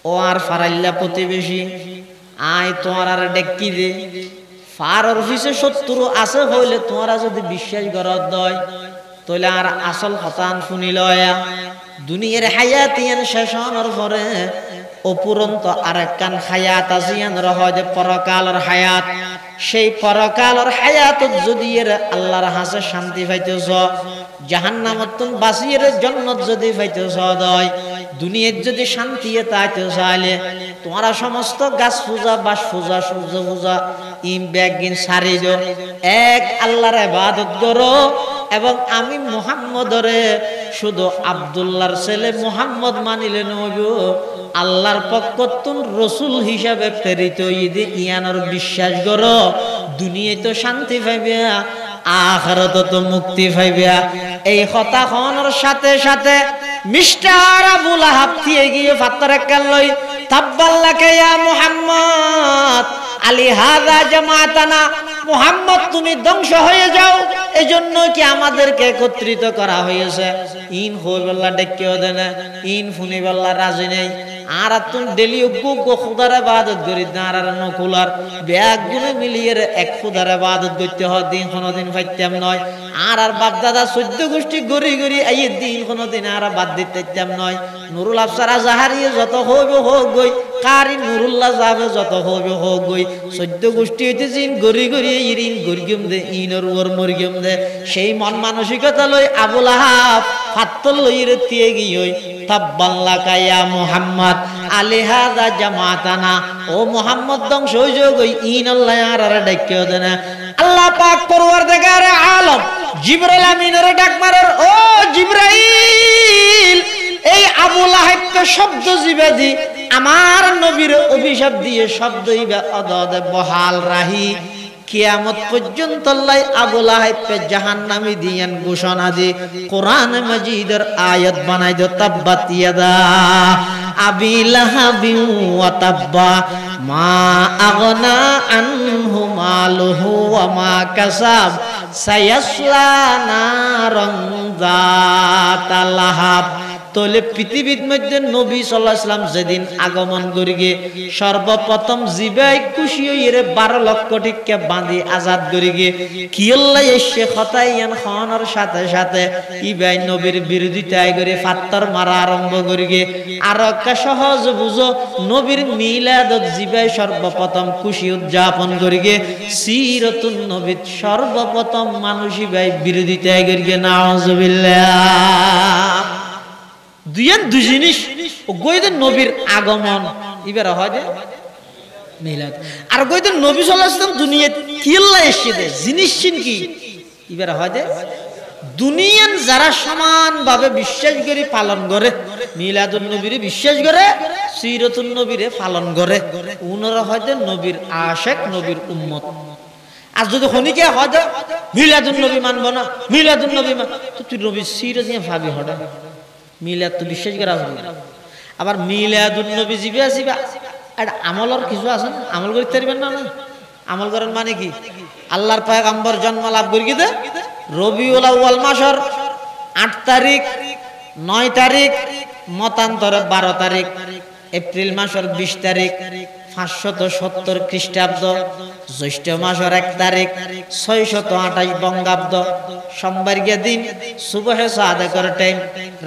ও আর ফারাইল্লা প্রতিবেশী আয় তোমার আর ডেকি দে ফারর পিছে শত্রু আছে হইলে তোমরা যদি বিশ্বাস করত দয় তাহলে আর আসল হতান শুনি লয়া দুনিয়ার হায়াতিয়ান শেষ হওয়ার পরে অপুরন্ত আরেকখান হায়াত আজিয়ান রহয় পরকালের হায়াত সেই পরকালের হায়াত যদি এর আল্লাহর হাসে শান্তি পাইতেছ জাহান্নামত বাঁচিয়ে জান্নাত যদি পাইতেছ দয় দুনিয়ার যদি শান্তি তাইতে চাইলে তোমরা সমস্ত গাছ পূজা বাস পূজা সূর্য পূজা ইম ব্যাগিন সারি দো এক আল্লাহর ইবাদত করো এবং আমি মুহাম্মদরে শুধু আব্দুল্লাহর ছেলে মুহাম্মদ মানিলে নবী আল্লাহর পক্ষতুন রাসূল হিসাবে প্রেরিত ইদি ইয়ানোর বিশ্বাস করো দুনিয়ায় তো শান্তি পাইবে আখিরাতে তো মুক্তি পাইবে এই কথা হওয়ার সাথে সাথে মিস্টার আবু লাহাব দিয়ে গিয়ে ফাত্তারে কাল্লই তাব্বাল্লাকা ইয়া মুহাম্মদ আলী হাযা জামাতানা মুহাম্মদ তুমি ধ্বংস হয়ে যাও এজন্য কি আমাদেরকে একত্রিত করা হয়েছে ইন হইবল্লা ডেকেও দেন ইন ফুনিবল্লা রাজি নেই আর তুম ডেলি গো খুদার ইবাদত করি আর নকুলার ব্যাগ গুলো মিলিয়ে এক খুদার ইবাদত করতে হয় দিন কোনদিন পাইতাম নয় আর বাপ দাদা 14 গোষ্ঠী গড়ি গড়ি এই দিন কোনদিন আর বাদ দিতেম নয় নুরুল আফসার আজহারিয়ে যত হইবে হোক গই কারি নুরুল্লাহ যাবে যত হইবে হোক গই 14 গোষ্ঠী হইতে জিন গড়ি গড়ি ইরিন গরগম দে ইনর ওর মরগম দে সেই মন মানসিকতা লই আবু লাহাব ফাত্তল লইরে দিয়ে গিয়ে তাব্বাল্লাকা ইয়া মুহাম্মদ আলী হাযা জামাতানা ও মুহাম্মদ ধ্বংস হয়ে যাও গই ইন আল্লাহ আর ডাকিও দেনা আল্লাহ পাক পরওয়ারদিগার আলম জিবরাইল আমিনের ডাক মারার ও জিবরাইল এই আবু লাহাবকে শব্দ জিবাদি আমার নবীর অভিশাপ দিয়ে শব্দ ইবা অদদে বহাল রাহি কিয়ামত পর্যন্ত আল্লাহ আবু লাহাবকে জাহান্নামী দিয়েন ঘোষণা দি কোরআন মাজিদের আয়াত বানাই দে তাব্বাত ইয়াদা আবি লাহাবি ওয়া তাব্বা মা আগনা আনহু মালুহু ওয়া মা কাসাব সায়াসলা নারান যাতা লাহাব তোলে পৃথিবীর মধ্যে নবী সাল্লাল্লাহু আলাইহি ওয়াসাল্লাম যেদিন আগমন করিগে সর্বপ্রথম জিবাই খুশি হইরে 12 লক্ষ টিকা বাঁধি আজাদ করিগে কি আল্লাহ এসে খতাইয়ান খানের সাথে সাথে ইবাই নবীর বিরোধিতায় করে ফাত্তর মারা আরম্ভ করিগে আর একটা সহজ বুঝো নবীর মিলাদত জিবাই সর্বপ্রথম খুশি উদযাপন করিগে সিরাতুন নবীর সর্বপ্রথম মানুষ ইবাই বিরোধিতায় করিগে নাউজুবিল্লাহ দুই জিনিস গইদের নবীর আগমন ইবার হয় যে মিলাদ আর গইদের নবী সাল্লাল্লাহু আলাইহি ওয়াসাল্লাম দুনিয়াত কিল্লা এসেছে জিনিস কি ইবার হয় যে দুনিয়ান যারা সমানভাবে বিশ্বাস করে পালন করে মিলাদুন নবীরে বিশ্বাস করে সিরাতুন নবীরে পালন করে উনারা হয়তো নবীর আশিক নবীর উম্মত আর যদি খনিকে হয় মিলাদুন নবী মানব না মিলাদুন নবী তো তুই নবীর সিরাত নিয়ে ভাবি হড়া মিলাদ তো বিশ্বাস করা হবে। আবার মিলাদুন নবী জিবে আসিবা আর আমলের কিছু আছে না, আমল করতে পারবেন না? আমল করেন মানে কি? আল্লাহর পয়গম্বর জন্ম লাভ করি দে রবিউল আউয়াল মাসের 8 তারিখ 9 তারিখ মতান্তরে 12 তারিখ এপ্রিল মাসের 20 তারিখ 570 খ্রিস্টাব্দ জ্যৈষ্ঠ মাসের 1 তারিখ 628 বঙ্গাব্দ সোমবার গিয়ে দিন সুবহে সাদেকের টাইম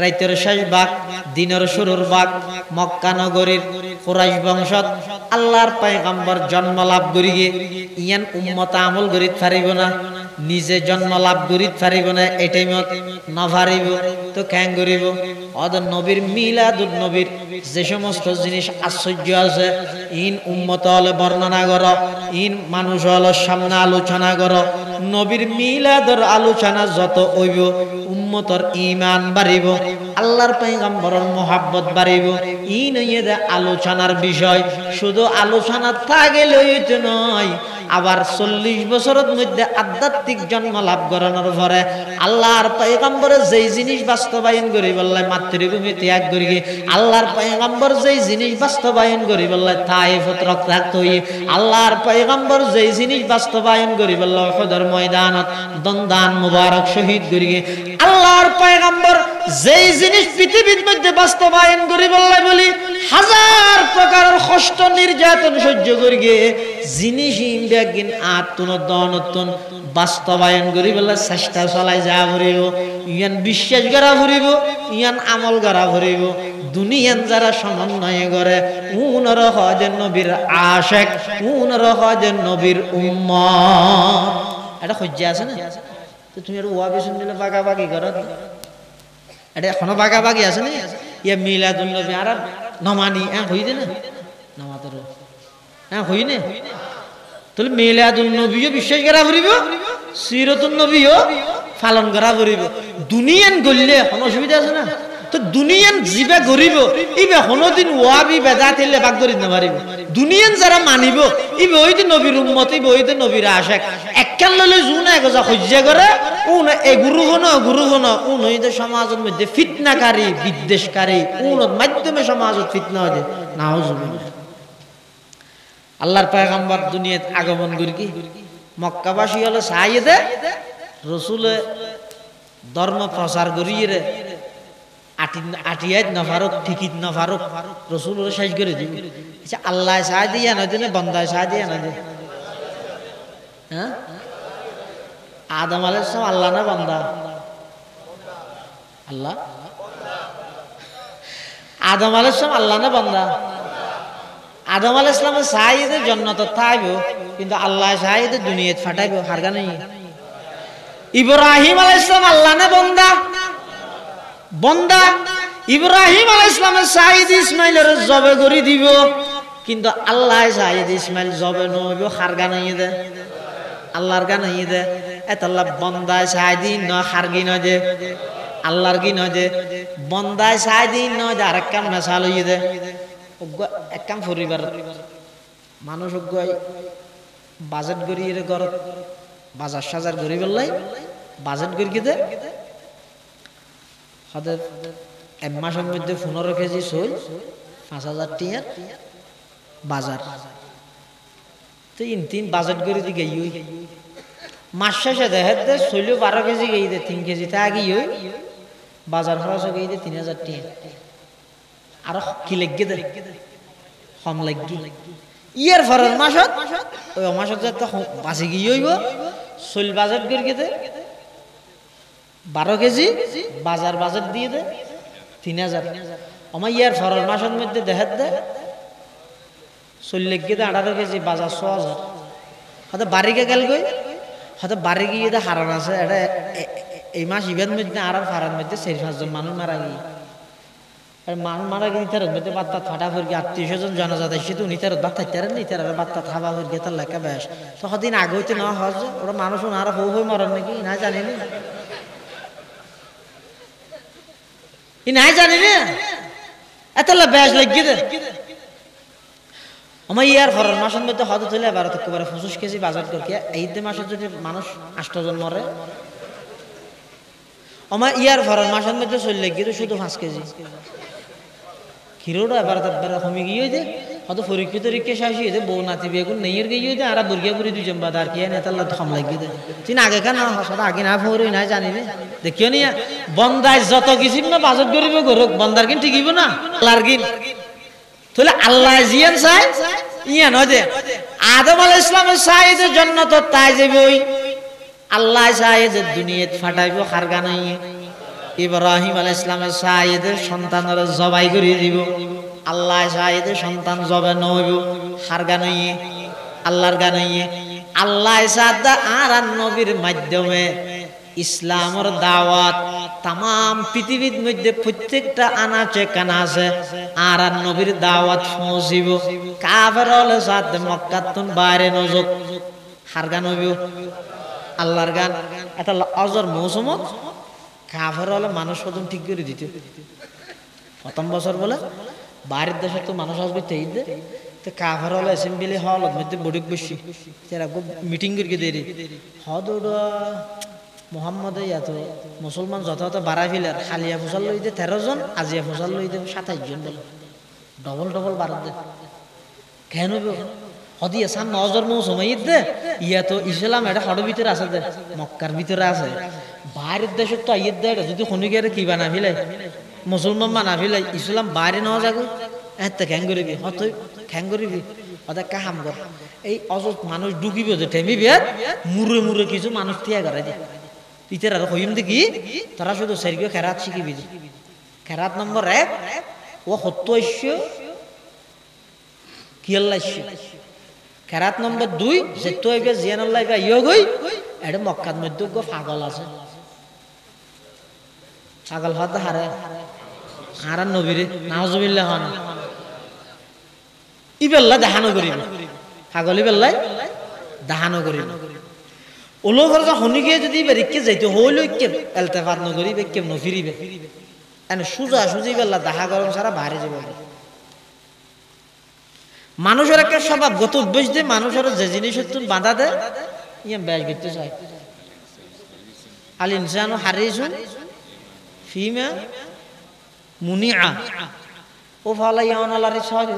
রাতের শেষ ভাগ দিনের শুরুর ভাগ মক্কা নগরীর কুরাইশ বংশত আল্লাহর পয়গম্বর জন্ম লাভ করি গিয়ে ইয়ান উম্মত আমল করিত পারিব না, নিজে জন্ম লাভ করিত পারিব না, এই টাইমত নভারিব তো ক্যাং করিব। অদর নবীর মিলাদুন নবীর যে সমস্ত জিনিস আশ্চর্য আছে ইন উম্মত হলে বর্ণনা কর, ইন মানুষ হলে সামনে আলোচনা কর। নবীর মিলাদর আলোচনা যত হইব উম্মতর ঈমান বাড়িব, আল্লাহর পয়গম্বরের মোহাব্বত বাড়িব। ইন হইয়ে আলোচনার বিষয়, শুধু আলোচনা থাকলে হইতে নয়, আবার 40 বছরের মধ্যে আধ্যাত্মিক জন্ম লাভ করানোর পরে আল্লাহর পয়গম্বরের যেই জিনিস বাস্তবায়ন করি বললে মাতৃভূমি ত্যাগ করি, আল্লাহর পয়গম্বর যেই জিনিস বাস্তবায়ন করি বললে তায়েফত রক্তাক্ত হই, আল্লাহর পয়গম্বর যেই জিনিস বাস্তবায়ন করি বললে উহুদের ময়দানত দন্দান মুবারক শহীদ করি, আল্লাহর পয়গম্বর যেই জিনিস পৃথিবীর মধ্যে বাস্তবায়ন করি বললে বলি হাজার প্রকারের কষ্ট নির্যাতন সহ্য করি জিনিস ইন্ডিয়াগিন আত্মনতন বাস্তবায়ন করি বলে চেষ্টা চলাই যা ভরিব, ইয়ান বিশ্বাস করা ভরিব, ইয়ান আমল করা ভরিব। দুনিয়ান যারা সমন্বয় করে উনর হজের নবীর আশেক, উনর হজের নবীর উম্মত। এটা সহ্য আছে না? তো তুমি আর ওয়াবি শুনলে বাগাবাগি করো, এটা এখনো বাগাবাগি আছে না? ইয়া মিলাদুন নবী আর নমানি হই দে না নামাতের হই না, তাহলে মিলাদুন নবীও বিশ্বাস করা ভরিব, সিরাতুন নবীও পালন করা ভরিব। দুনিয়ান গললে কোনো অসুবিধা আছে না? তো দুনিয়ান জিবে গরিব ইবে কোনদিন ওয়াবি বেদাত হইলে ভাগ করি না পারিব। দুনিয়ান যারা মানিব ইবে হইতে নবীর উম্মত, ইবে হইতে নবীর আশেক। একখান লইলে জুনা একজা সহ্য করে উন এ গুরু হন উন হইতে সমাজের মধ্যে ফিতনাকারী বিদ্বেষকারী উনত মাধ্যমে সমাজত ফিতনা হয় নাউজুবিল্লাহ। আল্লাহর পয়গম্বর দুনিয়াত আগমন করি কি মক্কাবাসী হলো সাইয়েদে রসুলে ধর্ম প্রচার করিয়ে রে আটিয়াত নফারুক ঠিকিত নফারুক রসুল শেষ করে দিবি। আচ্ছা আল্লাহ সাহায্য দিয়া নয় দিনে বন্দায় সাহায্য দিয়া নয়, হ্যাঁ? আদম আলাইহিস সালাম আল্লাহ না বান্দা? আল্লাহ। আদম আলাইহিস সালাম আল্লাহ না বান্দা? আদম আলাইহিস সালামের সাহায্যে জান্নাত থাইব, কিন্তু আল্লাহ সাহায্যে দুনিয়াত ফাটাইব হারগা নেই। ইব্রাহিম আলাইহিস সালাম আল্লাহ না বান্দা? বান্দা। ইব্রাহিম আলাইহিস সালামের সাহায্যে ইসমাইলের জবে করে দিব, কিন্তু আল্লাহ সাহায্যে ইসমাইল জবে নইব হারগা নেই দে, আল্লাহর গা নেই দে। এত আল্লাহ বন্দায় সাহায্যে ন হারগি নয় দে, আল্লাহর কি নয় দে, বন্দায় সাহায্যে নয় দে। আরেক কাম মেশাল হইয়ে দে এক কাম পরিবার মানুষ বাজেট করিয়ে ঘরত বাজার সাজার করি বললাই বাজেট করি দে হাতের 1 মাসের মধ্যে 15 কেজি সই 5000 টিয়ার বাজার তিন বাজেট করে দি গই মাস শেষে দেখে দে সইলেও 12 কেজি গই দে 3 কেজি তা আগে বাজার খরচ গই দে 3000 টিয়া আর কি লাগবে দে কম লাগবে ইয়ার ফরের মাসত ওই মাসত যত বাঁচি গিয়ে হইব সইল বাজেট করে দে 12 কেজি বাজার বাজেট দিয়ে দে 3000 আমার ইয়ার ফরের মাসের মধ্যে দেখে দে সইল লাগবে দে 18 কেজি বাজার 6000 হয়তো বাড়িকে গেল গই হয়তো বাড়ি গিয়ে দে হারান আছে এটা এই মাস ইভেন্ট মধ্যে আর ফারার মধ্যে 4-5 জন মানুষ মারা গিয়ে মান মারা গিয়ে তার মধ্যে বাত্তা ফাটা ফুরকি 800 জানাজা দেয় তো নিতার বাত থাকতারেন নিতার বাত্তা থাবা ফুরকি তার লেখা বেশ তো কদিন আগে হইতে না হজ ওরা মানুষ আর হই মরন নাকি না জানি না ই নাই জানি না এতলা বেশ লাগিয়ে দে আমার ইয়ার ফরের মাসের মধ্যে হদ হইলে 12 থেকে 25 কেজি বাজার করকে এই মাসে যদি মানুষ 8 জন মরে আমার ইয়ার ফরার মাসের মধ্যে চললে গিয়ে শুধু 5 কেজি খিরোটা এবার তারপরে কমে গিয়ে যে হয়তো পরীক্ষা তরীক্ষা শেষ হয়ে যায় বউ নাতি বিয়ে করে নেইয়ের গিয়ে যে আর বুর্গিয়া বুড়ি দুজন বাদ আর কি নেতাল্লা থাম লাগিয়ে দেয় চিন আগে কেন হসাদ আগে না ফোর না জানি না দেখিও নি বন্দায় যত কিছু না বাজত করিব গরক বন্দার কিন ঠিকিব না আল্লাহর কিন তাহলে আল্লাহ জিয়ান চাই ইয়া নয় যে আদম আলাইহিস সালামের সাইয়েদের জান্নাত তাই যাবই আল্লাহ সাইয়েদের দুনিয়াত ফাটাইব খারগা নাই ইব্রাহিম আলাইহিস সালামের সাইয়েদের সন্তানরা জবাই করে দিব আল্লাহ সাইয়েদের সন্তান জবাই নইব খারগা নাই আল্লাহর গানাইয়ে আল্লাহ সাদা আর নবীর মাধ্যমে ইসলামের দাওয়াত तमाम পৃথিবীর মধ্যে প্রত্যেকটা আনাচে কানাচে আর নবীর দাওয়াত পৌঁছিব কাফের হলে সাথে মক্কাতুন বাইরে নজক হারগান হইব আল্লাহর গান এটা অজর মৌসুমত কাফের হলে মানুষ কদম ঠিক করে দিতে প্রথম বছর বলে বাইরের দেশে তো মানুষ আসবে তেইদে তো কাফের হলে অ্যাসেম্বলি হল মধ্যে বড়িক বসি যারা মিটিং করে দেরি হদোড়া মোহাম্মদ ইয়াতো মুসলমান যত যত বাড়াই ফেলে হালিয়া ফসল লইতে 13 জন আজিয়া ফসল লইতে 27 জন বলে ডবল ডবল বাড়াত দে কেন হদি আসান নজর মৌসুম ঈদ দে ইয়া তো ইসলাম এটা হড় ভিতরে আছে দে মক্কার ভিতরে আছে বাইরের দেশে তো ঈদ দে যদি খনিকের কি বানা ফেলে মুসলমান বানা ফেলে ইসলাম বাইরে নেওয়া যাবে এত খ্যাং করিবি হত খ্যাং করিবি ওদের কাহাম কর এই অযথ মানুষ ঢুকিবে যে ঠেমিবি মুরে মুরে কিছু মানুষ থিয়া করে দে ইতের আর কইম দেখি তারা শুধু সেরগো খেরাত শিখিবি খেরাত নম্বর 1 ও হত্যৈশ্য কিয়াল্লাশ্য খেরাত নম্বর 2 যে তো এবে জিয়ানাল্লাহ বা ইয়গই এটা মক্কার মধ্যে গো পাগল আছে পাগল হদ হারে আর নবীরে নাউজুবিল্লাহ হন ইবেল্লা দেখানো করিবে পাগল ইবেল্লাই দেখানো করিবে ওলো ঘরজা হনিকে যদি বেরিকে যাইতে হইলো কে এলতেফাত নগরিবে কে নফিরিবে এনে সুজা সুজি বেলা দেখা গরম সারা বাইরে যাবে মানুষের একটা স্বভাবগত অভ্যাস দিয়ে মানুষের যে জিনিসের তুন বাধা দেয় ইয়া ব্যাস করতে চায় আল ইনসানু হারিসুন ফিমা মুনিআ ও ফালা ইয়ান আলারি সাজু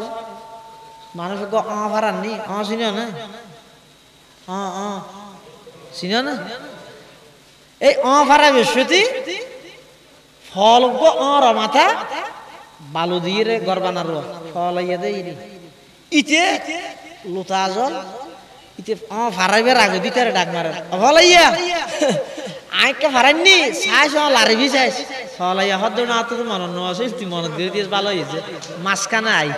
মানুষকে ভারাননি চিনা না চিনা না এই ভাড়া বেশি ফল মাথা বালু দিয়ে রে গরবানার ফল ইয়ে দেয় ইতে লুতা জল ইতে ভাড়াইবার আগে ভিতরে ডাক মারে ফল ইয়া আইকে ভাড়াইনি চাইছ লারিবি চাইছ ফল ইয়া হদ না তো মন আছে তুই মন দিয়ে দিয়ে ভালো হয়েছে মাঝখানে আই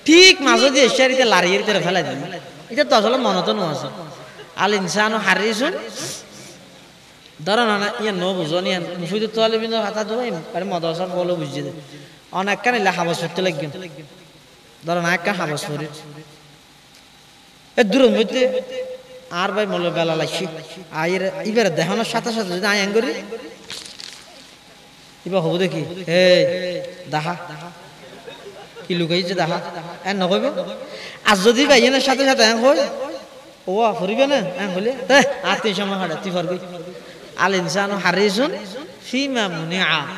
ঠিক মাঝে দিয়ে এসে লারিয়ে তেরে ফেলাই দিবি এটা তো আসলে মনত নো আছে আল ইনসানু হারিসুন ধরো না ইয়া নো বুঝো নি মুফিদ তালিবিন হাতা দো আরে মাদ্রাসার বলো বুঝিয়ে দে অনেক কানে হাবাস করতে লাগবেন ধরো না একটা হাবাস করি এ দূর হইতে আর ভাই মলে বেলা লাগছি আইর ইবারে দেখানোর সাথে সাথে যদি আই করি ইবা হবো দেখি হে দাহা কি লুকাইছে দাহা এ নকইব আর যদি ভাইয়ের সাথে সাথে হয় ও ফুরিবে না হলে আর তুই সময় হাঁটা তুই ফরবি আল ইনসানু হারিসুন ফিমা মুনিআ